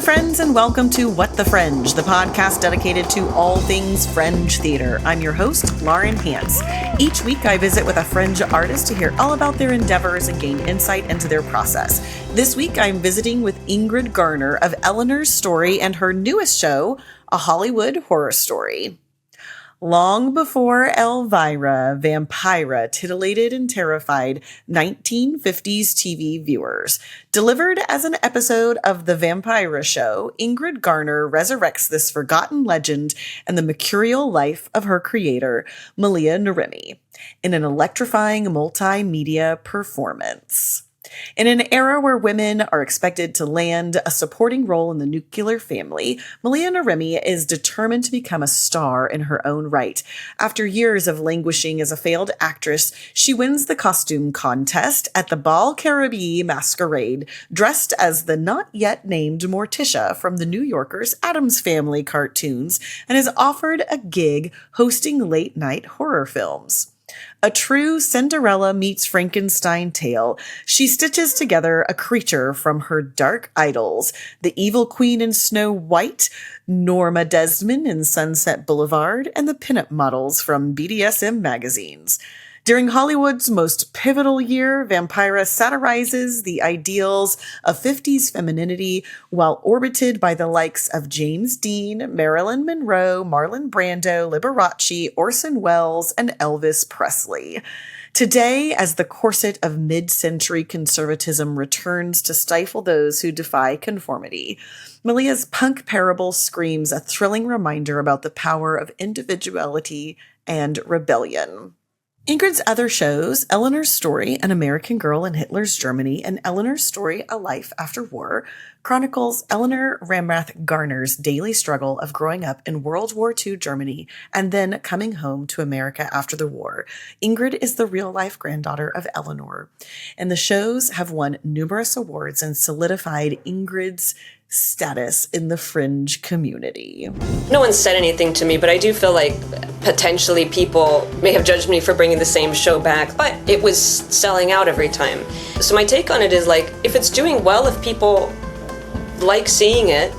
friends, and welcome to What the Fringe, the podcast dedicated to all things Fringe theater. I'm your host, Lauren Hantz. Each week, I visit with a Fringe artist to hear all about their endeavors and gain insight into their process. This week, I'm visiting with Ingrid Garner of Eleanor's Story and her newest show, A Hollywood Horror Story. Long before Elvira, Vampira titillated and terrified 1950s TV viewers. Delivered as an episode of The Vampira Show, Ingrid Garner resurrects this forgotten legend and the mercurial life of her creator, Malia Narimi, in an electrifying multimedia performance. In an era where women are expected to land a supporting role in the nuclear family, Malia Narimi is determined to become a star in her own right. After years of languishing as a failed actress, she wins the costume contest at the Bal Caribe Masquerade, dressed as the not-yet-named Morticia from the New Yorker's Addams Family cartoons, and is offered a gig hosting late-night horror films. A true Cinderella meets Frankenstein tale, she stitches together a creature from her dark idols, the evil queen in Snow White, Norma Desmond in Sunset Boulevard, and the pinup models from BDSM magazines. During Hollywood's most pivotal year, Vampira satirizes the ideals of 50s femininity while orbited by the likes of James Dean, Marilyn Monroe, Marlon Brando, Liberace, Orson Welles, and Elvis Presley. Today, as the corset of mid-century conservatism returns to stifle those who defy conformity, Malia's punk parable screams a thrilling reminder about the power of individuality and rebellion. Ingrid's other shows, Eleanor's Story, An American Girl in Hitler's Germany, and Eleanor's Story, A Life After War, chronicles Eleanor Ramrath Garner's daily struggle of growing up in World War II Germany and then coming home to America after the war. Ingrid is the real-life granddaughter of Eleanor, and the shows have won numerous awards and solidified Ingrid's status in the Fringe community. No one said anything to me, but I do feel like potentially people may have judged me for bringing the same show back, but it was selling out every time. So my take on it is like, if it's doing well, if people like seeing it,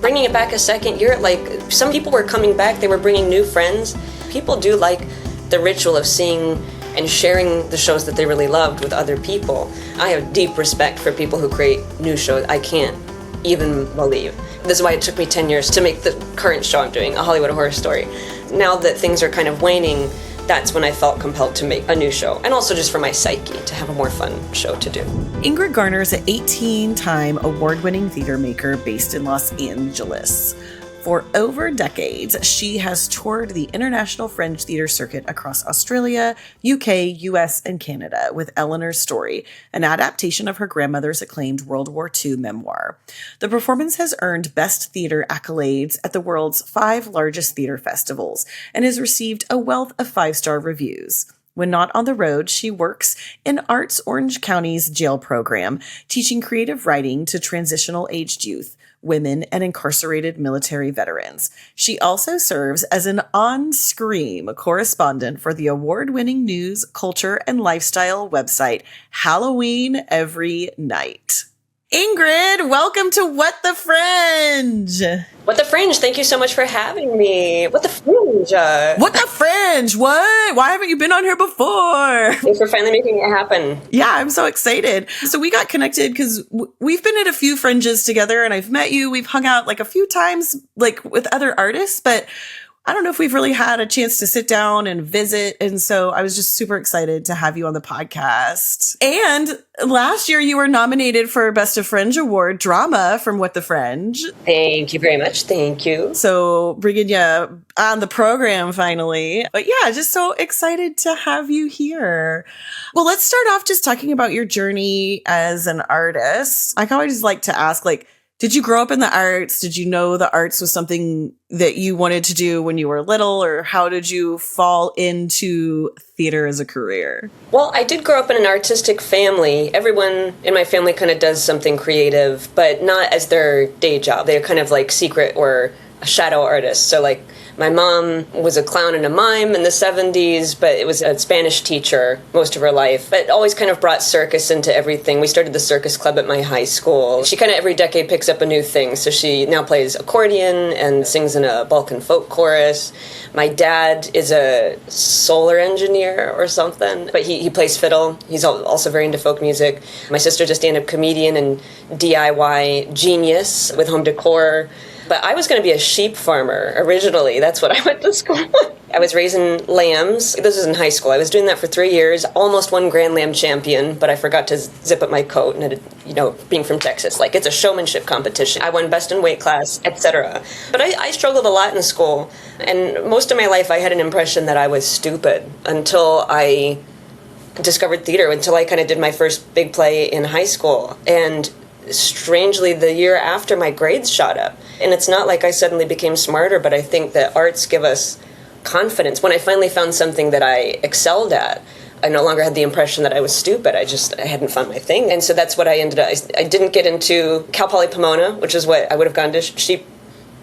bringing it back a second year, like some people were coming back, they were bringing new friends. People do like the ritual of seeing and sharing the shows that they really loved with other people. I have deep respect for people who create new shows. I can't even believe. This is why it took me 10 years to make the current show I'm doing, A Hollywood Horror Story. Now that things are kind of waning, that's when I felt compelled to make a new show. And also just for my psyche, to have a more fun show to do. Ingrid Garner is an 18-time award-winning theater maker based in Los Angeles. For over decades, she has toured the international Fringe theater circuit across Australia, UK, US, and Canada with Eleanor's Story, an adaptation of her grandmother's acclaimed World War II memoir. The performance has earned Best Theater accolades at the world's 5 largest theater festivals and has received a wealth of 5-star reviews. When not on the road, she works in Arts Orange County's jail program, teaching creative writing to transitional-aged youth, women, and incarcerated military veterans. She also serves as an on-screen correspondent for the award-winning news, culture, and lifestyle website Halloween Every Night. Ingrid, welcome to What the Fringe! What the Fringe? Thank you so much for having me. What the Fringe? What the Fringe? What? Why haven't you been on here before? Thanks for finally making it happen. Yeah, I'm so excited. So we got connected because we've been at a few Fringes together and I've met you. We've hung out like a few times like with other artists, but I don't know if we've really had a chance to sit down and visit. And so I was just super excited to have you on the podcast. And last year you were nominated for Best of Fringe Award Drama from What the Fringe. Thank you very much. Thank you. So bringing you on the program finally. But yeah, just so excited to have you here. Well, let's start off just talking about your journey as an artist. I always like to ask, like, did you grow up in the arts? Did you know the arts was something that you wanted to do when you were little? Or how did you fall into theater as a career? Well, I did grow up in an artistic family. Everyone in my family kind of does something creative, but not as their day job. They're kind of like secret or shadow artists. So like My mom was a clown and a mime in the 70s, but it was a Spanish teacher most of her life, but always kind of brought circus into everything. We started the circus club at my high school. She kind of every decade picks up a new thing. So she now plays accordion and sings in a Balkan folk chorus. My dad is a solar engineer or something, but he plays fiddle. He's also very into folk music. My sister's a stand-up comedian and DIY genius with home decor. But I was going to be a sheep farmer originally. That's what I went to school. I was raising lambs. This was in high school. I was doing that for 3 years, almost won Grand Lamb champion, but I forgot to zip up my coat, and it, being from Texas, like, it's a showmanship competition. I won best in weight class, etc. But I struggled a lot in school, and most of my life I had an impression that I was stupid until I discovered theater, until I kind of did my first big play in high school. And strangely, the year after, my grades shot up. And it's not like I suddenly became smarter, but I think that arts give us confidence. When I finally found something that I excelled at, I no longer had the impression that I was stupid. I hadn't found my thing. And so that's what I ended up. I didn't get into Cal Poly Pomona, which is what I would have gone to sheep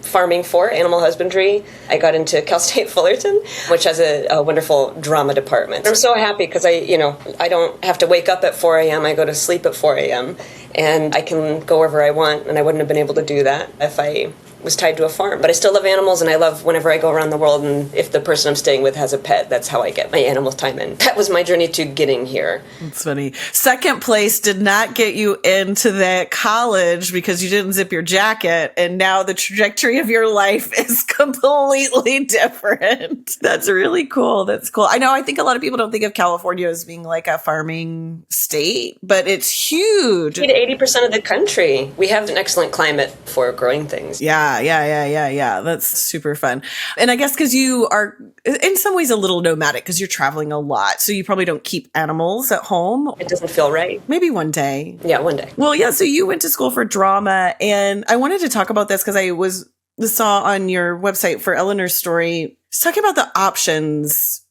farming for, animal husbandry. I got into Cal State Fullerton, which has a wonderful drama department. I'm so happy because I don't have to wake up at 4 a.m. I go to sleep at 4 a.m. and I can go wherever I want, and I wouldn't have been able to do that if I was tied to a farm. But I still love animals, and I love whenever I go around the world, and if the person I'm staying with has a pet, that's how I get my animal time in. That was my journey to getting here. That's funny. Second place did not get you into that college because you didn't zip your jacket, and now the trajectory of your life is completely different. That's really cool. That's cool. I know, I think a lot of people don't think of California as being like a farming state, but it's huge. 80% of the country. We have an excellent climate for growing things. Yeah. That's super fun. And I guess because you are in some ways a little nomadic because you're traveling a lot. So you probably don't keep animals at home. It doesn't feel right. Maybe one day. Yeah, one day. Well, yeah. So you went to school for drama, and I wanted to talk about this because I saw on your website for Eleanor's story, it's talking about the options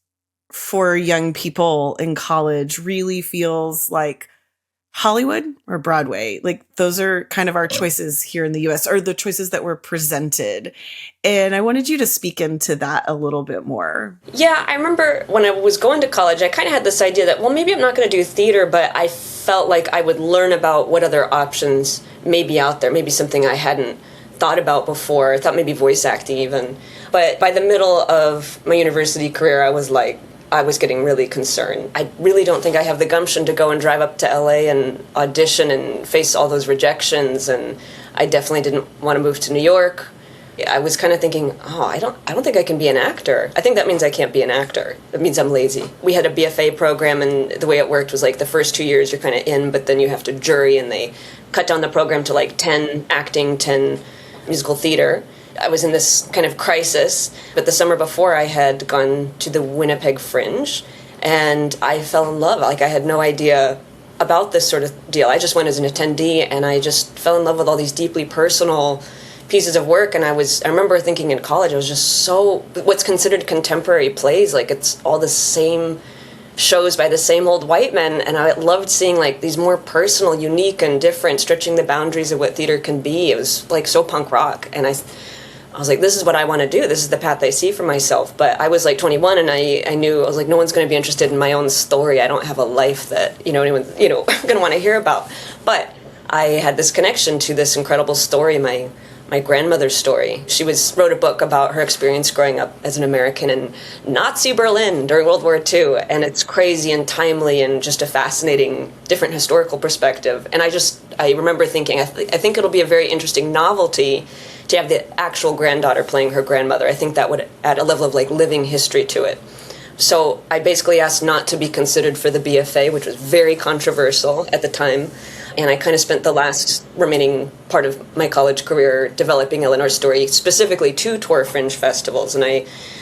for young people in college really feels like Hollywood or Broadway. Like those are kind of our choices here in the US, or the choices that were presented. And I wanted you to speak into that a little bit more. Yeah, I remember when I was going to college, I kind of had this idea that, well, maybe I'm not going to do theater, but I felt like I would learn about what other options may be out there, maybe something I hadn't thought about before. I thought maybe voice acting even. But by the middle of my university career, I was getting really concerned. I really don't think I have the gumption to go and drive up to LA and audition and face all those rejections, and I definitely didn't want to move to New York. I was kind of thinking, I don't think I can be an actor. I think that means I can't be an actor. It means I'm lazy. We had a BFA program, and the way it worked was like the first 2 years you're kind of in, but then you have to jury, and they cut down the program to like 10 acting, 10 musical theater. I was in this kind of crisis, but the summer before I had gone to the Winnipeg Fringe, and I fell in love. Like, I had no idea about this sort of deal. I just went as an attendee, and I just fell in love with all these deeply personal pieces of work. And I remember thinking in college, I was just what's considered contemporary plays, like it's all the same shows by the same old white men, and I loved seeing like these more personal, unique, and different, stretching the boundaries of what theater can be. It was like so punk rock, and I was like, this is what I want to do. This is the path I see for myself. But I was like 21, and I knew, I was like, no one's going to be interested in my own story. I don't have a life that, anyone's, going to want to hear about. But I had this connection to this incredible story, my grandmother's story. She wrote a book about her experience growing up as an American in Nazi Berlin during World War II. And it's crazy and timely and just a fascinating, different historical perspective. And I remember thinking, I think it'll be a very interesting novelty to have the actual granddaughter playing her grandmother. I think that would add a level of like living history to it. So I basically asked not to be considered for the BFA, which was very controversial at the time. And I kind of spent the last remaining part of my college career developing Eleanor's story, specifically to tour Fringe festivals. And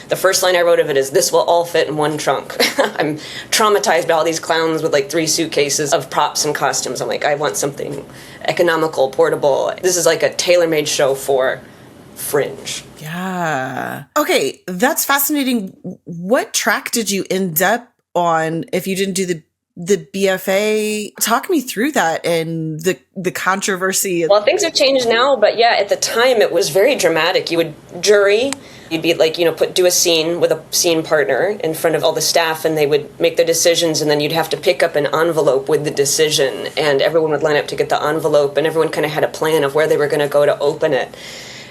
the first line I wrote of it is, "This will all fit in one trunk." I'm traumatized by all these clowns with like 3 suitcases of props and costumes. I'm like, I want something economical, portable. This is like a tailor-made show for Fringe. Yeah. Okay, that's fascinating. What track did you end up on if you didn't do the BFA? Talk me through that and the controversy. Well, things have changed now, but yeah, at the time it was very dramatic. You would jury, You'd be like, do a scene with a scene partner in front of all the staff, and they would make their decisions, and then you'd have to pick up an envelope with the decision, and everyone would line up to get the envelope, and everyone kind of had a plan of where they were going to go to open it.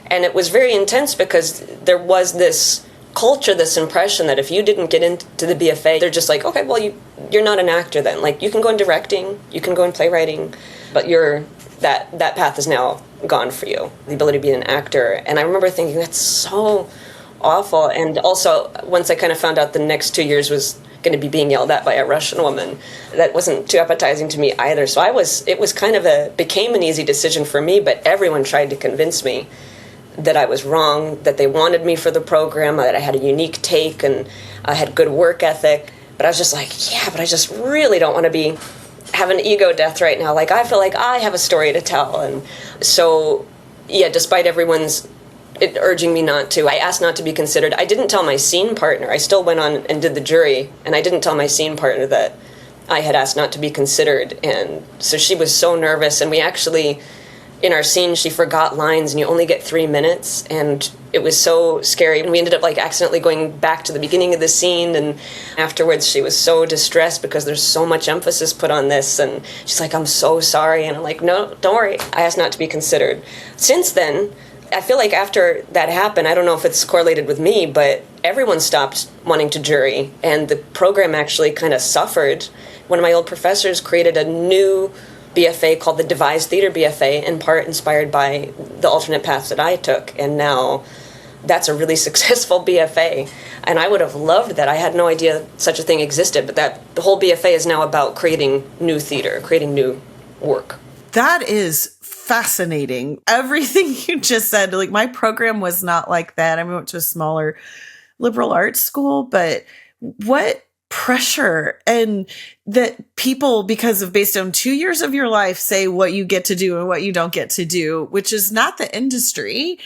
And it was very intense because there was this culture, this impression that if you didn't get into the BFA, they're just like, okay, well, you're not an actor then. Like, you can go in directing, you can go in playwriting, but that path is now gone for you, the ability to be an actor. And I remember thinking, that's so awful. And also, once I kind of found out the next 2 years was going to be being yelled at by a Russian woman, that wasn't too appetizing to me either. So it was kind of became an easy decision for me, but everyone tried to convince me that I was wrong, that they wanted me for the program, that I had a unique take and I had good work ethic. But I was just like, yeah, but I just really don't want to have an ego death right now. Like, I feel like I have a story to tell. And so, yeah, despite everyone's urging me not to, I asked not to be considered. I didn't tell my scene partner. I still went on and did the jury, and I didn't tell my scene partner that I had asked not to be considered. And so she was so nervous, and we actually, in our scene, she forgot lines, and you only get 3 minutes, and it was so scary. And we ended up like accidentally going back to the beginning of the scene, and afterwards she was so distressed because there's so much emphasis put on this, and she's like, I'm so sorry. And I'm like, no, don't worry, I asked not to be considered. Since then, I feel like after that happened, I don't know if it's correlated with me, but everyone stopped wanting to jury, and the program actually kind of suffered. One of my old professors created a new BFA called the Devised Theater BFA, in part inspired by the alternate paths that I took, and now that's a really successful BFA. And I would have loved that. I had no idea such a thing existed, but the whole BFA is now about creating new theater, creating new work. That is fascinating. Everything you just said, like, my program was not like that. I went to a smaller liberal arts school, but what pressure, and that people, based on 2 years of your life, say what you get to do and what you don't get to do, which is not the industry.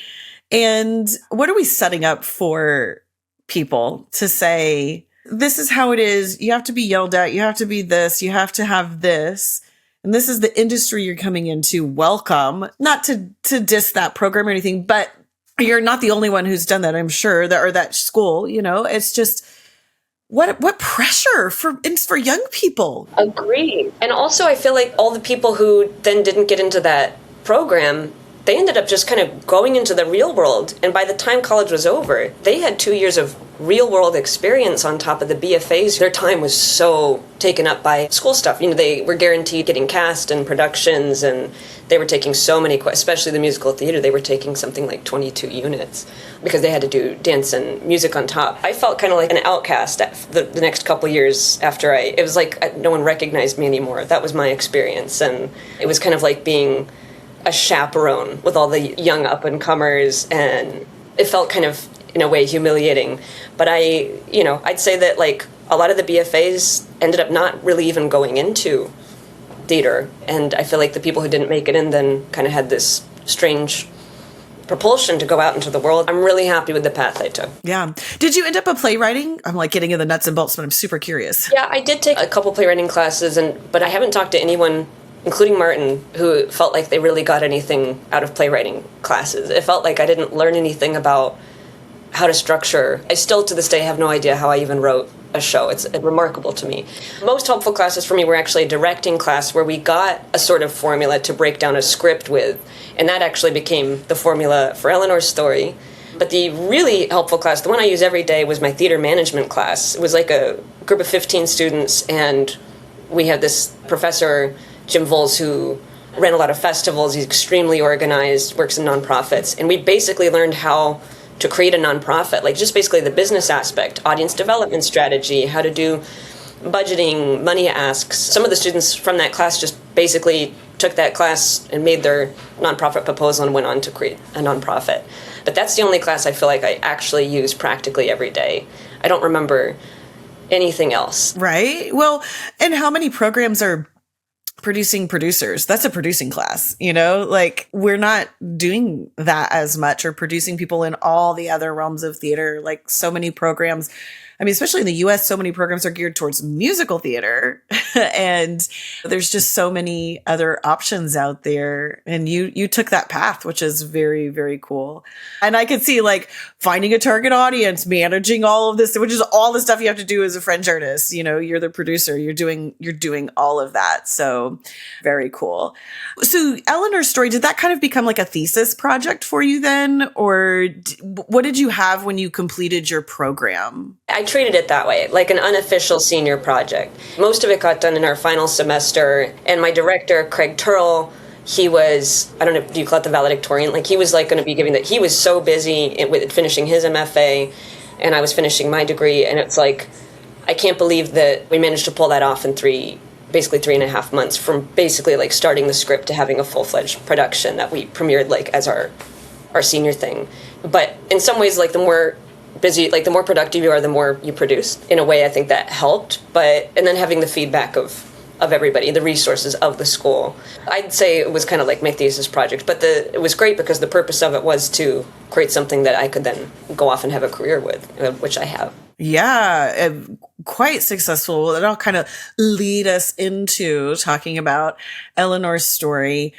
And what are we setting up for people to say, this is how it is. You have to be yelled at. You have to be this. You have to have this. And this is the industry you're coming into. Welcome. Not to diss that program or anything, but you're not the only one who's done that, I'm sure, or that school, it's just, what pressure for young people. Agreed. And also I feel like all the people who then didn't get into that program, they ended up just kind of going into the real world. And by the time college was over, they had 2 years of real world experience on top of the BFAs. Their time was so taken up by school stuff. They were guaranteed getting cast in productions, and they were taking so many, especially the musical theater, they were taking something like 22 units because they had to do dance and music on top. I felt kind of like an outcast the next couple years after it was like no one recognized me anymore. That was my experience. And it was kind of like being a chaperone with all the young up-and-comers, and it felt kind of, in a way, humiliating. But I'd say that like a lot of the BFAs ended up not really even going into theater, and I feel like the people who didn't make it in then kind of had this strange propulsion to go out into the world. I'm really happy with the path I took. Yeah. Did you end up a playwriting? I'm like getting in the nuts and bolts, but I'm super curious. Yeah, I did take a couple playwriting classes, but I haven't talked to anyone, including Martin, who felt like they really got anything out of playwriting classes. It felt like I didn't learn anything about how to structure. I still, to this day, have no idea how I even wrote a show. It's remarkable to me. Most helpful classes for me were actually a directing class where we got a sort of formula to break down a script with, and that actually became the formula for Eleanor's story. But the really helpful class, the one I use every day, was my theater management class. It was like a group of 15 students, and we had this professor, Jim Voles, who ran a lot of festivals. He's extremely organized, works in nonprofits, and we basically learned how to create a nonprofit, like just basically the business aspect, audience development strategy, how to do budgeting, money asks. Some of the students from that class just basically took that class and made their nonprofit proposal and went on to create a nonprofit. But that's the only class I feel like I actually use practically every day. I don't remember anything else. Right. Well, and how many programs are producing producers? That's a producing class, like we're not doing that as much, or producing people in all the other realms of theater. Like so many programs I mean, especially in the US, so many programs are geared towards musical theater and there's just so many other options out there. And you took that path, which is very, very cool. And I could see like finding a target audience, managing all of this, which is all the stuff you have to do as a Fringe artist. You know, you're the producer, you're doing all of that. So very cool. So Eleanor's story, did that kind of become like a thesis project for you then? Or what did you have when you completed your program? I treated it that way, like an unofficial senior project. Most of it got done in our final semester, and my director, Craig Turrell, he was, I don't know, do you call it the valedictorian? Like, he was like going to be giving that. He was so busy with finishing his MFA, and I was finishing my degree, and it's like, I can't believe that we managed to pull that off in basically 3.5 months, from basically like starting the script to having a full-fledged production that we premiered like as our senior thing. But in some ways, like, the more busy, like the more productive you are, the more you produce. In a way, I think that helped. And then having the feedback of everybody, the resources of the school. I'd say it was kind of like my thesis project, but it was great because the purpose of it was to create something that I could then go off and have a career with, which I have. Yeah, quite successful. That'll kind of lead us into talking about Eleanor's story.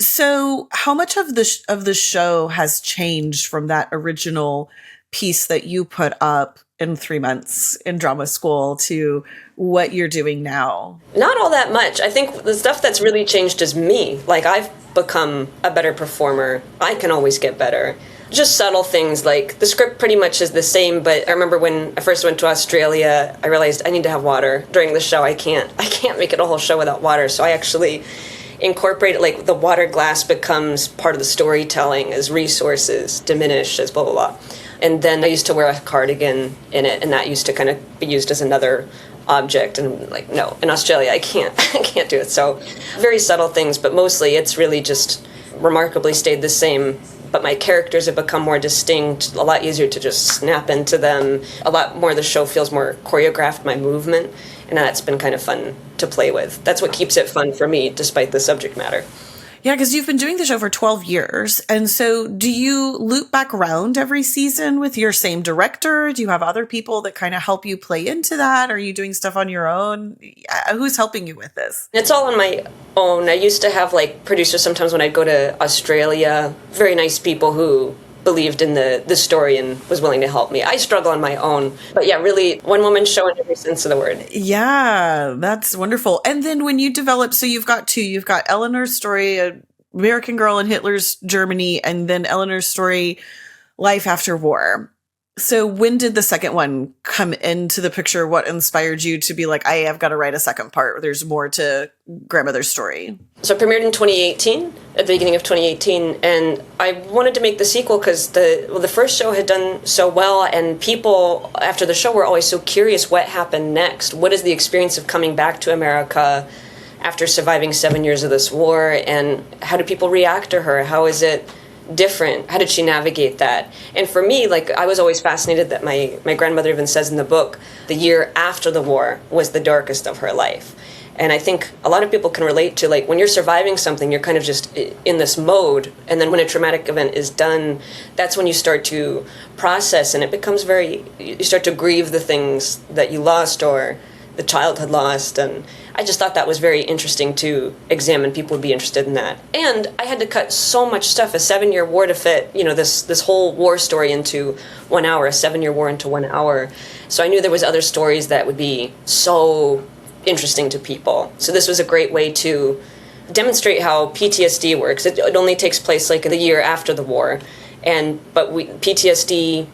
So how much of the show has changed from that original piece that you put up in 3 months in drama school to what you're doing now? Not all that much. I think the stuff that's really changed is me. Like, I've become a better performer. I can always get better. Just subtle things, like the script pretty much is the same, but I remember when I first went to Australia, I realized I need to have water during the show. I can't make it a whole show without water, so I actually incorporate it, like the water glass becomes part of the storytelling as resources diminish, as blah, blah, blah. And then I used to wear a cardigan in it, and that used to kind of be used as another object. And like, no, in Australia, I can't do it. So very subtle things, but mostly it's really just remarkably stayed the same. But my characters have become more distinct, a lot easier to just snap into them. A lot more, the show feels more choreographed, my movement, and that's been kind of fun to play with. That's what keeps it fun for me, despite the subject matter. Yeah, because you've been doing the show for 12 years. And so do you loop back around every season with your same director? Do you have other people that kind of help you play into that? Are you doing stuff on your own? Who's helping you with this? It's all on my own. I used to have like producers sometimes when I'd go to Australia, very nice people who believed in the story and was willing to help me. I struggle on my own. But yeah, really one-woman show in every sense of the word. Yeah, that's wonderful. And then when you develop, so you've got Eleanor's story, American Girl in Hitler's Germany, and then Eleanor's story, Life After War. So when did the second one come into the picture? What inspired you to be like, I have got to write a second part? There's more to Grandmother's story. So it premiered in 2018, at the beginning of 2018, and I wanted to make the sequel because the first show had done so well, and people after the show were always so curious what happened next. What is the experience of coming back to America after surviving 7 years of this war, and how do people react to her? How is it different? How did she navigate that? And for me, like, I was always fascinated that my grandmother even says in the book, the year after the war was the darkest of her life. And I think a lot of people can relate to, like, when you're surviving something, you're kind of just in this mode. And then when a traumatic event is done, that's when you start to process, and it becomes you start to grieve the things that you lost or the child had lost. And I just thought that was very interesting to examine. People would be interested in that. And I had to cut so much stuff, a 7-year war to fit, this whole war story into 1 hour, a 7-year war into 1 hour. So I knew there was other stories that would be so interesting to people. So this was a great way to demonstrate how PTSD works. It only takes place like the year after the war. But PTSD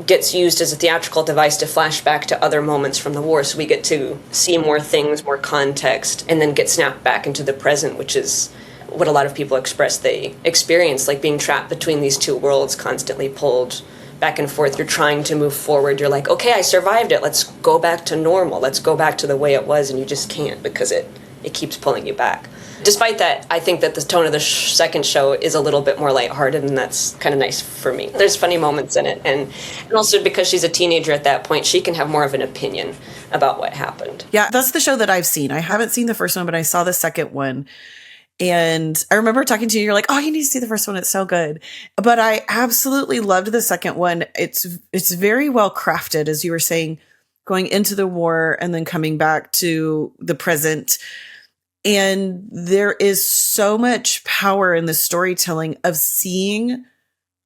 gets used as a theatrical device to flash back to other moments from the war, so we get to see more things, more context, and then get snapped back into the present, which is what a lot of people express they experience, like being trapped between these two worlds, constantly pulled back and forth. You're trying to move forward. You're like, okay, I survived it. Let's go back to normal. Let's go back to the way it was, and you just can't because it keeps pulling you back. Despite that, I think that the tone of the second show is a little bit more lighthearted, and that's kind of nice for me. There's funny moments in it, and also because she's a teenager at that point, she can have more of an opinion about what happened. Yeah, that's the show that I've seen. I haven't seen the first one, but I saw the second one. And I remember talking to you, you're like, oh, you need to see the first one. It's so good. But I absolutely loved the second one. It's very well crafted, as you were saying. going into the war and then coming back to the present. And there is so much power in the storytelling of seeing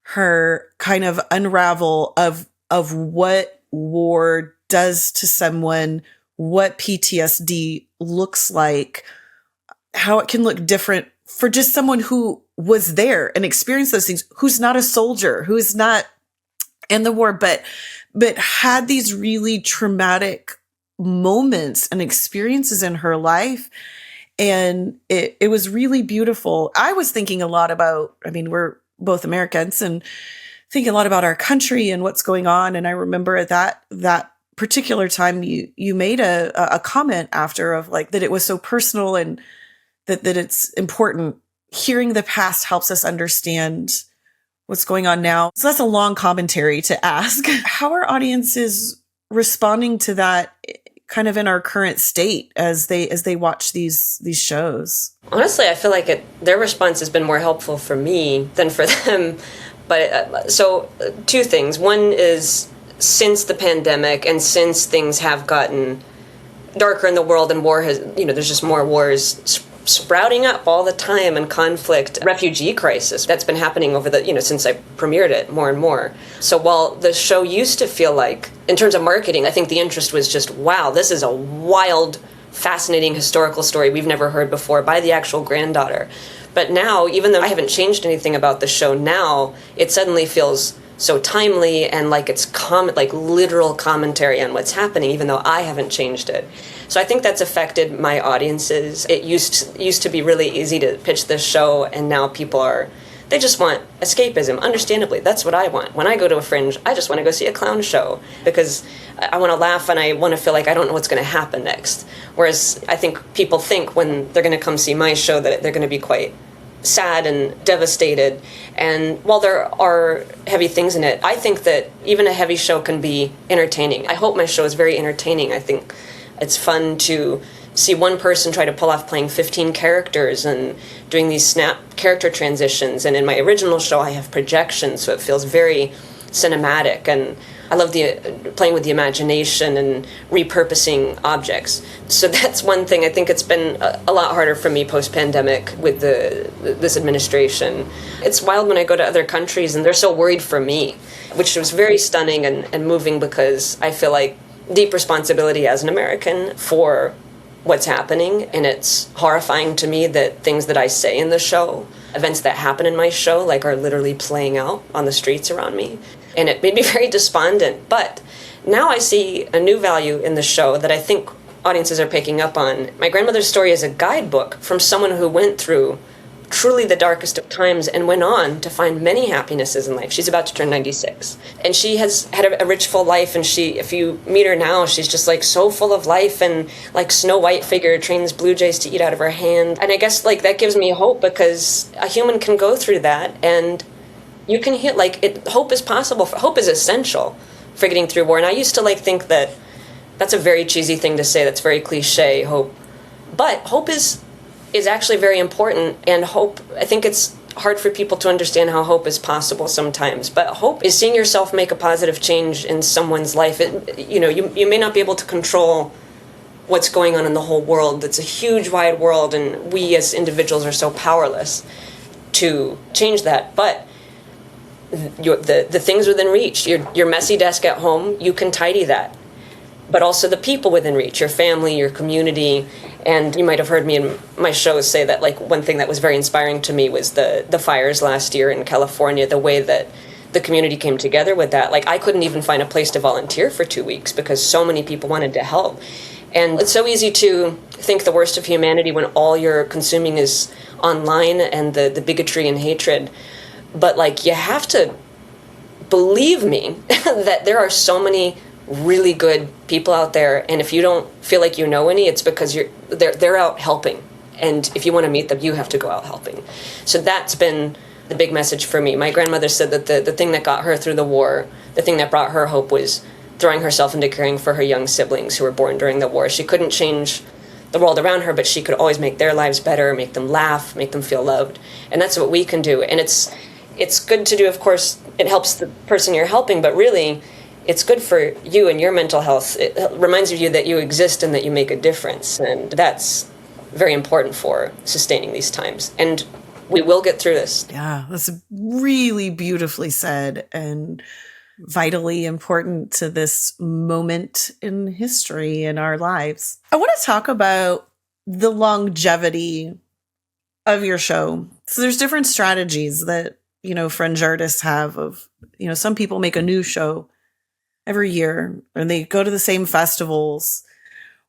her kind of unravel of what war does to someone, what PTSD looks like, how it can look different for just someone who was there and experienced those things, who's not a soldier, who's not in the war, but had these really traumatic moments and experiences in her life. And it was really beautiful. I was thinking a lot about, I mean, we're both Americans and thinking a lot about our country and what's going on. And I remember at that particular time you made a comment after of like that it was so personal and that it's important. Hearing the past helps us understand what's going on now. So that's a long commentary to ask. How are audiences responding to that kind of in our current state as they watch these shows? Honestly, I feel like their response has been more helpful for me than for them. But so two things. One is since the pandemic and since things have gotten darker in the world and war has, there's just more wars sprouting up all the time and conflict, refugee crisis that's been happening over since I premiered it more and more. So while the show used to feel like, in terms of marketing, I think the interest was just, wow, this is a wild, fascinating historical story we've never heard before by the actual granddaughter. But now, even though I haven't changed anything about the show now, it suddenly feels so timely and like it's like literal commentary on what's happening, even though I haven't changed it. So I think that's affected my audiences. It used to be really easy to pitch this show, and now they just want escapism. Understandably, that's what I want. When I go to a Fringe, I just want to go see a clown show because I want to laugh and I want to feel like I don't know what's going to happen next. Whereas I think people think when they're going to come see my show that they're going to be quite sad and devastated. And while there are heavy things in it, I think that even a heavy show can be entertaining. I hope my show is very entertaining. I think it's fun to see one person try to pull off playing 15 characters and doing these snap character transitions. And in my original show, I have projections, so it feels very cinematic. And I love playing with the imagination and repurposing objects. So that's one thing. I think it's been a lot harder for me post-pandemic with this administration. It's wild when I go to other countries and they're so worried for me, which was very stunning and moving because I feel like deep responsibility as an American for what's happening, and it's horrifying to me that things that I say in the show, events that happen in my show, like are literally playing out on the streets around me. And it made me very despondent. But now I see a new value in the show that I think audiences are picking up on. My grandmother's story is a guidebook from someone who went through truly the darkest of times and went on to find many happinesses in life. She's about to turn 96. And she has had a rich, full life, and if you meet her now, she's just like so full of life and like Snow White figure, trains blue jays to eat out of her hand. And I guess like that gives me hope because a human can go through that and you can hit hope is possible. Hope is essential for getting through war. And I used to think that that's a very cheesy thing to say. That's very cliche, hope. But hope is actually very important, and hope, I think it's hard for people to understand how hope is possible sometimes, but hope is seeing yourself make a positive change in someone's life. You may not be able to control what's going on in the whole world. It's a huge, wide world, and we as individuals are so powerless to change that, but the things within reach, your messy desk at home, you can tidy that. But also the people within reach, your family, your community. And you might have heard me in my shows say that one thing that was very inspiring to me was the fires last year in California, the way that the community came together with that. I couldn't even find a place to volunteer for 2 weeks because so many people wanted to help. And it's so easy to think the worst of humanity when all you're consuming is online and the bigotry and hatred. But you have to believe me that there are so many really good people out there, and if you don't feel like you know any, it's because they're out helping, and if you want to meet them, you have to go out helping. So that's been the big message for me. My grandmother said that the thing that got her through the war, the thing that brought her hope, was throwing herself into caring for her young siblings who were born during the war. She couldn't change the world around her, but she could always make their lives better, make them laugh, make them feel loved, and that's what we can do. And it's good to do, of course. It helps the person you're helping, but really it's good for you and your mental health. It reminds you that you exist and that you make a difference. And that's very important for sustaining these times. And we will get through this. Yeah, that's really beautifully said and vitally important to this moment in history in our lives. I want to talk about the longevity of your show. So there's different strategies that, Fringe artists have of, some people make a new show every year and they go to the same festivals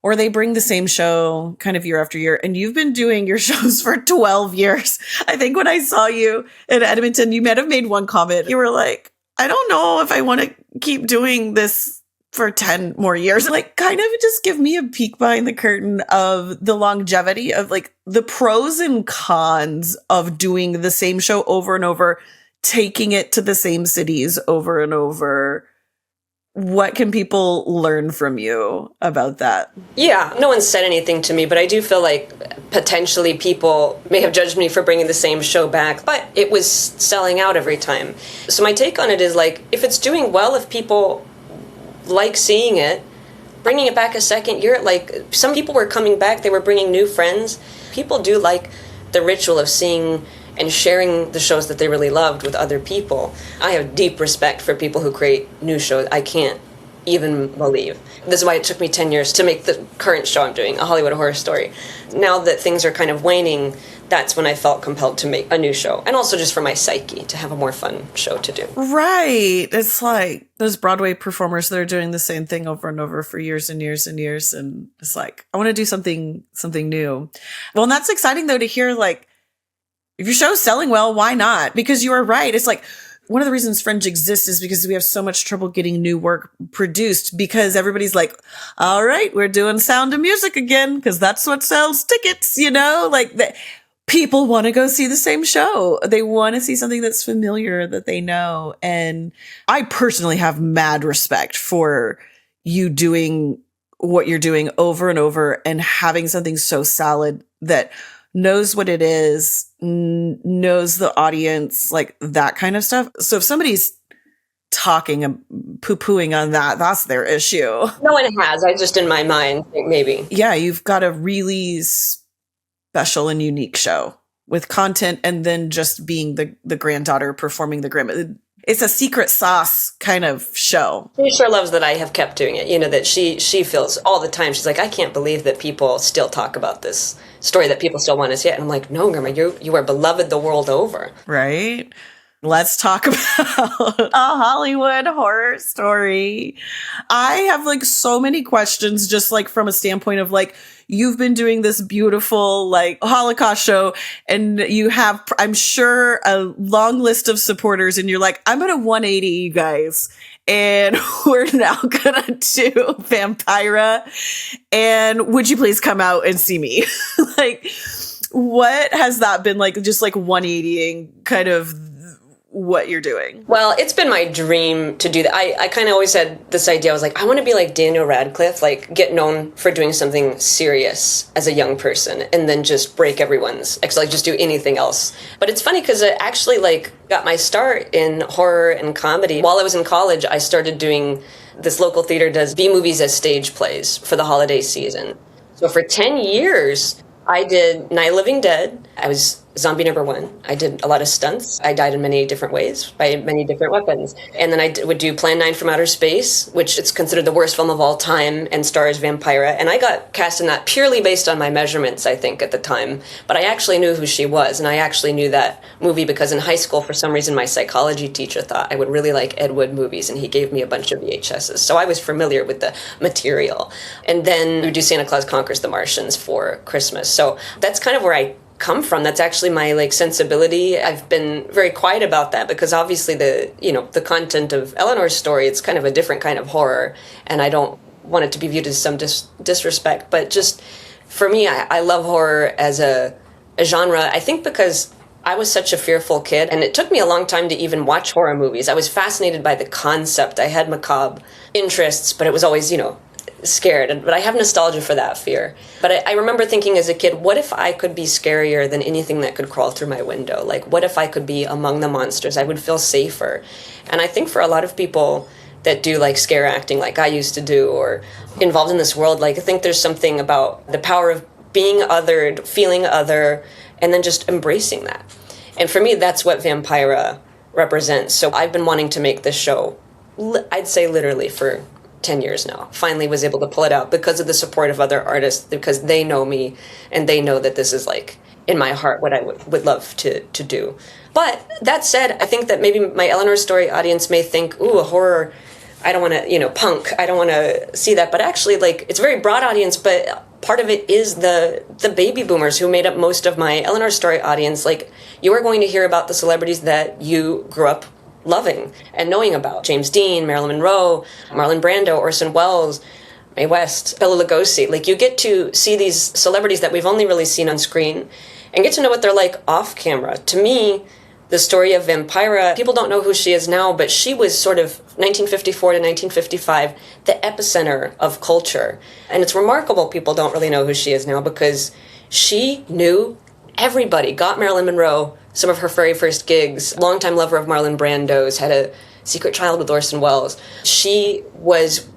or they bring the same show kind of year after year. And you've been doing your shows for 12 years. I think when I saw you in Edmonton, you might have made one comment. You were like, I don't know if I want to keep doing this for 10 more years. Like, kind of just give me a peek behind the curtain of the longevity of like the pros and cons of doing the same show over and over, taking it to the same cities over and over. What can people learn from you about that? Yeah, no one said anything to me, but I do feel like potentially people may have judged me for bringing the same show back, but it was selling out every time. So my take on it is like, if it's doing well, if people like seeing it, bringing it back a second year, like some people were coming back, they were bringing new friends. People do like the ritual of seeing and sharing the shows that they really loved with other people. I have deep respect for people who create new shows. I can't even believe. This is why it took me 10 years to make the current show I'm doing, A Hollywood Horror Story. Now that things are kind of waning, that's when I felt compelled to make a new show. And also just for my psyche, to have a more fun show to do. Right. It's like those Broadway performers that are doing the same thing over and over for years and years and years. And it's like, I want to do something new. Well, and that's exciting though to hear, like, if your show's selling well, why not? Because you are right. It's like one of the reasons Fringe exists is because we have so much trouble getting new work produced because everybody's like, all right, we're doing Sound of Music again because that's what sells tickets, like that. People want to go see the same show. They want to see something that's familiar that they know. And I personally have mad respect for you doing what you're doing over and over and having something so solid that knows what it is, knows the audience, like that kind of stuff. So if somebody's talking and poo-pooing on that, that's their issue. No one has. I just, in my mind, think maybe. Yeah, you've got a really special and unique show with content and then just being the granddaughter performing the grandma. It's a secret sauce kind of show. She sure loves that I have kept doing it. That she feels all the time. She's like, I can't believe that people still talk about this story, that people still want to see it. And I'm like, no, Grandma, you are beloved the world over. Right? Let's talk about A Hollywood Horror Story. I have like so many questions, just like from a standpoint of like, you've been doing this beautiful like Holocaust show and you have, I'm sure, a long list of supporters and you're like, I'm going to 180 you guys. And we're now going to do Vampira. And would you please come out and see me? Like, what has that been like? Just like 180ing kind of what you're doing? Well, it's been my dream to do that. I kind of always had this idea. I was like, I want to be like Daniel Radcliffe, like get known for doing something serious as a young person and then just break everyone's, like just do anything else. But it's funny because I actually like got my start in horror and comedy. While I was in college, I started doing, this local theater does B-movies as stage plays for the holiday season. So for 10 years, I did Night of the Living Dead. I was zombie number 1. I did a lot of stunts. I died in many different ways by many different weapons. And then I would do Plan 9 from Outer Space, which it's considered the worst film of all time and stars Vampira. And I got cast in that purely based on my measurements, I think, at the time. But I actually knew who she was. And I actually knew that movie because in high school, for some reason, my psychology teacher thought I would really like Ed Wood movies. And he gave me a bunch of VHSs. So I was familiar with the material. And then we would do Santa Claus Conquers the Martians for Christmas. So that's kind of where I come from. That's actually my like sensibility. I've been very quiet about that because obviously the content of Eleanor's story, it's kind of a different kind of horror, and I don't want it to be viewed as some disrespect. But just for me, I love horror as a genre. I think because I was such a fearful kid, and it took me a long time to even watch horror movies. I was fascinated by the concept. I had macabre interests, but it was always, scared. But I have nostalgia for that fear. But I remember thinking as a kid, what if I could be scarier than anything that could crawl through my window? Like, what if I could be among the monsters? I would feel safer. And I think for a lot of people, that do like scare acting like I used to do, or involved in this world. Like, I think there's something about the power of being othered, feeling other, and then just embracing that. And for me, that's what Vampira represents. So I've been wanting to make this show, I'd say literally for 10 years now. Finally was able to pull it out because of the support of other artists, because they know me and they know that this is like in my heart what I would love to do. But that said, I think that maybe my Eleanor story audience may think, ooh, a horror, I don't want to, punk, I don't want to see that. But actually, like, it's a very broad audience, but part of it is the baby boomers who made up most of my Eleanor story audience. Like, you are going to hear about the celebrities that you grew up loving and knowing about. James Dean, Marilyn Monroe, Marlon Brando, Orson Welles, Mae West, Bela Lugosi. Like, you get to see these celebrities that we've only really seen on screen and get to know what they're like off camera. To me, the story of Vampira, people don't know who she is now, but she was sort of 1954 to 1955, the epicenter of culture. And it's remarkable people don't really know who she is now, because she knew everybody. Got Marilyn Monroe some of her very first gigs, longtime lover of Marlon Brando's, had a secret child with Orson Welles. She was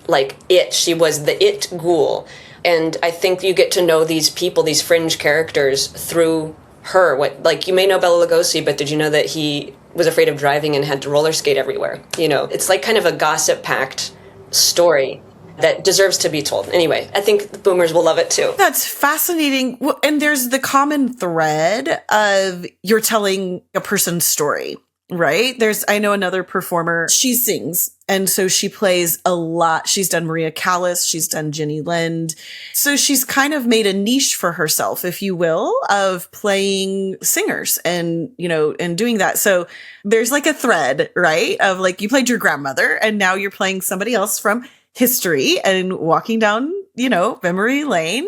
like it. She was the it ghoul. And I think you get to know these people, these fringe characters, through her. Like, you may know Bela Lugosi, but did you know that he was afraid of driving and had to roller skate everywhere? It's like kind of a gossip-packed story that deserves to be told. Anyway, I think the boomers will love it too. That's fascinating. And there's the common thread of you're telling a person's story, right? I know another performer, she sings. And so she plays a lot. She's done Maria Callas. She's done Jenny Lind. So she's kind of made a niche for herself, if you will, of playing singers and, and doing that. So there's like a thread, right? Of like, you played your grandmother and now you're playing somebody else from history and walking down, memory lane.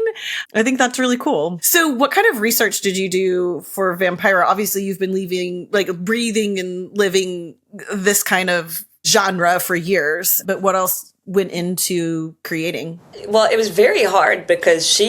I think that's really cool. So what kind of research did you do for Vampira? Obviously, you've been breathing and living this kind of genre for years, but what else went into creating? Well, it was very hard because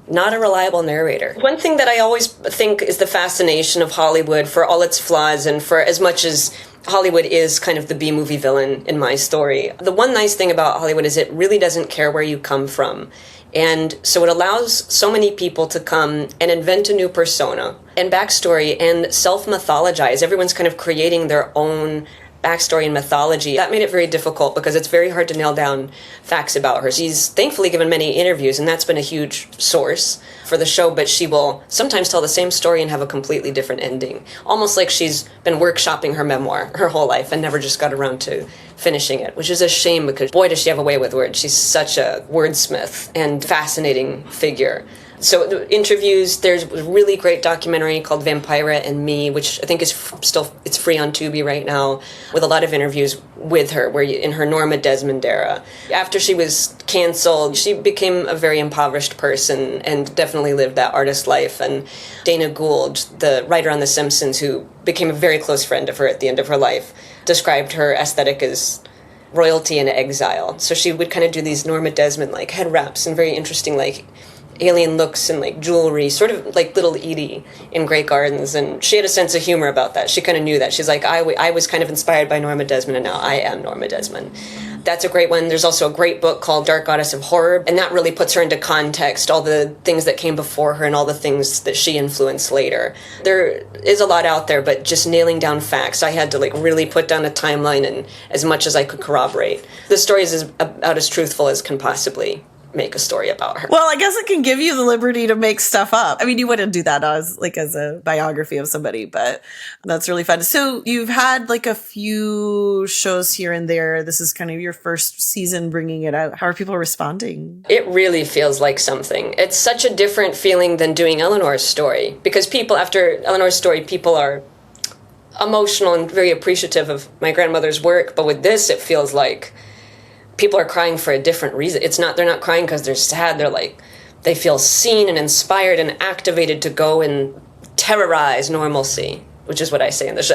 not a reliable narrator. One thing that I always think is the fascination of Hollywood, for all its flaws and for as much as Hollywood is kind of the B-movie villain in my story. The one nice thing about Hollywood is it really doesn't care where you come from. And so it allows so many people to come and invent a new persona and backstory and self-mythologize. Everyone's kind of creating their own backstory and mythology. That made it very difficult because it's very hard to nail down facts about her. She's thankfully given many interviews, and that's been a huge source for the show, but she will sometimes tell the same story and have a completely different ending. Almost like she's been workshopping her memoir her whole life and never just got around to finishing it, which is a shame because boy, does she have a way with words. She's such a wordsmith and fascinating figure. So the interviews, there's a really great documentary called Vampira and Me, which I think is it's free on Tubi right now, with a lot of interviews with her, in her Norma Desmond era. After she was canceled, she became a very impoverished person and definitely lived that artist life. And Dana Gould, the writer on The Simpsons, who became a very close friend of her at the end of her life, described her aesthetic as royalty in exile. So she would kind of do these Norma Desmond head wraps and very interesting alien looks and jewelry, sort of like Little Edie in Grey Gardens, and she had a sense of humor about that. She kind of knew that. She's like, I was kind of inspired by Norma Desmond, and now I am Norma Desmond. That's a great one. There's also a great book called Dark Goddess of Horror, and that really puts her into context, all the things that came before her and all the things that she influenced later. There is a lot out there, but just nailing down facts, I had to really put down a timeline and as much as I could corroborate. The story is about as truthful as can possibly make a story about her. Well, I guess it can give you the liberty to make stuff up. I mean, you wouldn't do that as a biography of somebody, but that's really fun. So you've had a few shows here and there. This is kind of your first season bringing it out. How are people responding? It really feels like something. It's such a different feeling than doing Eleanor's story, because people, after Eleanor's story, people are emotional and very appreciative of my grandmother's work. But with this, it feels like people are crying for a different reason. They're not crying because they're sad. They feel seen and inspired and activated to go and terrorize normalcy, which is what I say in the show.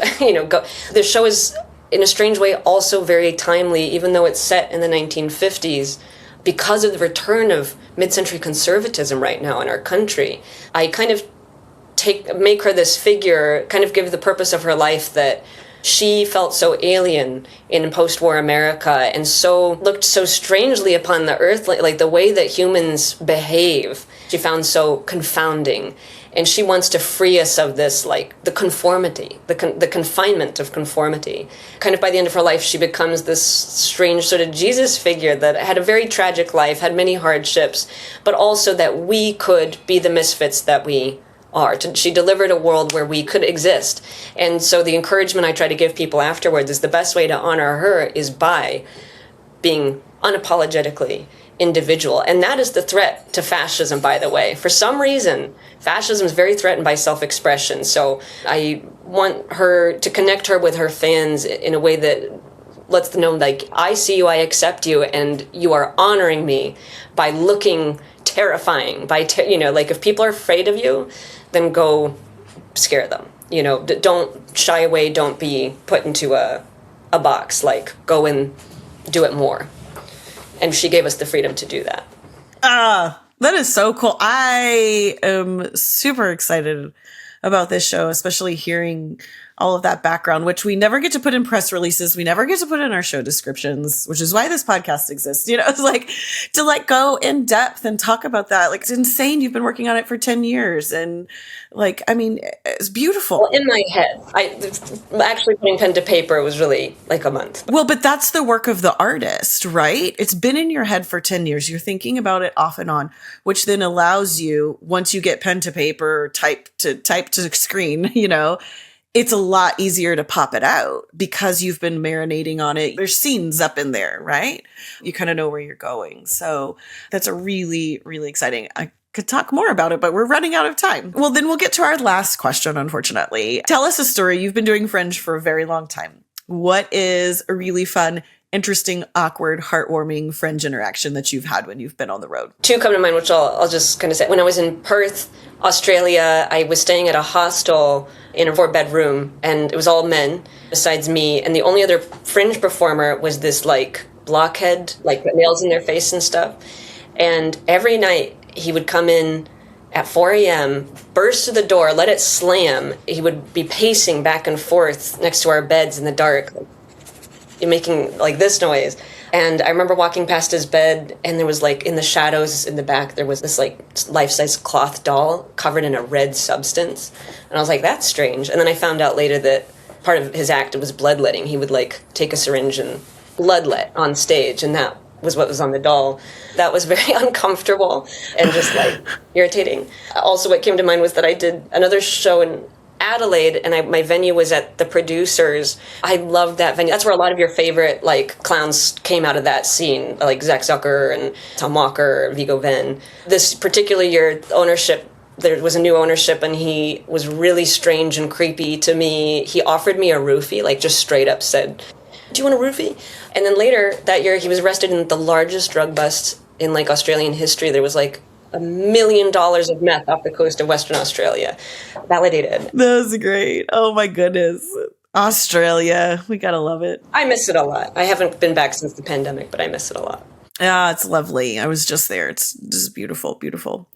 The show is, in a strange way, also very timely, even though it's set in the 1950s, because of the return of mid-century conservatism right now in our country. I kind of make her this figure, kind of give the purpose of her life that she felt so alien in post-war America and looked so strangely upon the earth, like the way that humans behave, she found so confounding. And she wants to free us of this, like, the conformity, the confinement of conformity. Kind of by the end of her life, she becomes this strange sort of Jesus figure that had a very tragic life, had many hardships, but also that we could be the misfits that we are. She delivered a world where we could exist. And so the encouragement I try to give people afterwards is the best way to honor her is by being unapologetically individual. And that is the threat to fascism, by the way. For some reason, fascism is very threatened by self-expression. So I want her to connect her with her fans in a way that lets them know, like, I see you, I accept you, and you are honoring me by looking terrifying. Like, if people are afraid of you, then go scare them. Don't shy away, don't be put into a box. Like, go and do it more. And she gave us the freedom to do that. That is so cool. I am super excited about this show, especially hearing all of that background, which we never get to put in press releases. We never get to put in our show descriptions, which is why this podcast exists. It's like to go in depth and talk about that. Like, it's insane. You've been working on it for 10 years. And it's beautiful. Well, in my head, actually putting pen to paper was really like a month. Well, but that's the work of the artist, right? It's been in your head for 10 years. You're thinking about it off and on, which then allows you, once you get pen to paper, type to screen, it's a lot easier to pop it out because you've been marinating on it. There's scenes up in there, right? You kind of know where you're going. So that's a really, really exciting. I could talk more about it, but we're running out of time. Well, then we'll get to our last question, unfortunately. Tell us a story. You've been doing Fringe for a very long time. What is a really fun, interesting, awkward, heartwarming Fringe interaction that you've had when you've been on the road? Two come to mind, which I'll just kind of say. When I was in Perth, Australia, I was staying at a hostel in a 4-bedroom, and it was all men besides me. And the only other Fringe performer was this, like, blockhead, like, nails in their face and stuff. And every night he would come in at 4 a.m., burst through the door, let it slam. He would be pacing back and forth next to our beds in the dark, making, like, this noise. And I remember walking past his bed, and there was, like, in the shadows in the back, there was this, like, life-size cloth doll covered in a red substance. And I was like, that's strange. And then I found out later that part of his act was bloodletting. He would, like, take a syringe and bloodlet on stage, and that was what was on the doll. That was very uncomfortable and just, like, irritating. Also, what came to mind was that I did another show in Adelaide, and my venue was at the Producers. I loved that venue. That's where a lot of your favorite, like, clowns came out of that scene, like Zach Zucker and Tom Walker, Vigo Venn. This particular year, there was a new ownership, and he was really strange and creepy to me. He offered me a roofie, like, just straight up said, do you want a roofie? And then later that year, he was arrested in the largest drug bust in, like, Australian history. There was, like, $1 million of meth off the coast of Western Australia. Validated. That was great. Oh my goodness. Australia. We gotta love it. I miss it a lot. I haven't been back since the pandemic, but I miss it a lot. Yeah, it's lovely. I was just there. It's just beautiful, beautiful.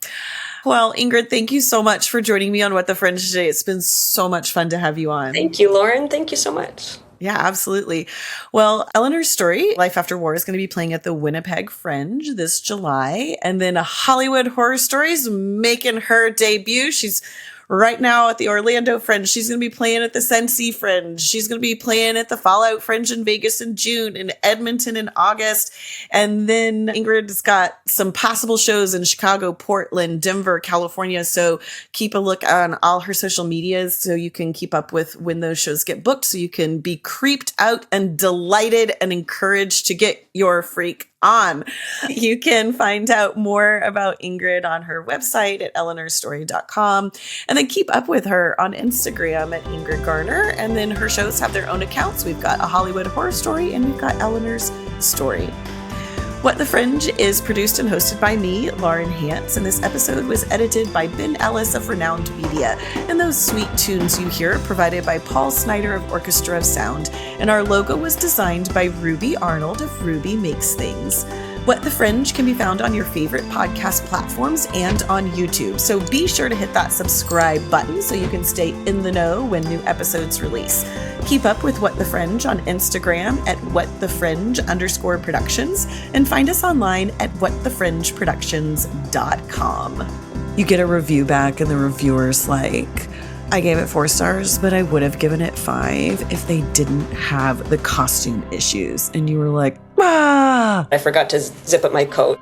Well, Ingrid, thank you so much for joining me on What the Fringe today. It's been so much fun to have you on. Thank you, Lauren. Thank you so much. Yeah, absolutely. Well, Eleanor's story, Life After War, is going to be playing at the Winnipeg Fringe this July. And then Hollywood Horror Stories making her debut. She's right now at the Orlando Fringe. She's going to be playing at the Sensi Fringe. She's going to be playing at the Fallout Fringe in Vegas in June, in Edmonton in August. And then Ingrid's got some possible shows in Chicago, Portland, Denver, California. So keep a look on all her social medias so you can keep up with when those shows get booked, so you can be creeped out and delighted and encouraged to get your freak on. You can find out more about Ingrid on her website at eleanorstory.com, and then keep up with her on Instagram at Ingrid Garner. And then her shows have their own accounts. We've got A Hollywood Horror Story, and we've got Eleanor's Story. What the Fringe is produced and hosted by me, Lauren Hantz, and this episode was edited by Ben Ellis of Renowned Media. And those sweet tunes you hear provided by Paul Snyder of Orchestra of Sound. And our logo was designed by Ruby Arnold of Ruby Makes Things. What the Fringe can be found on your favorite podcast platforms and on YouTube. So be sure to hit that subscribe button so you can stay in the know when new episodes release. Keep up with What the Fringe on Instagram at whatthefringe_productions and find us online at whatthefringeproductions.com. You get a review back and the reviewer's like, I gave it 4 stars, but I would have given it 5 if they didn't have the costume issues. And you were like, ah! I forgot to zip up my coat.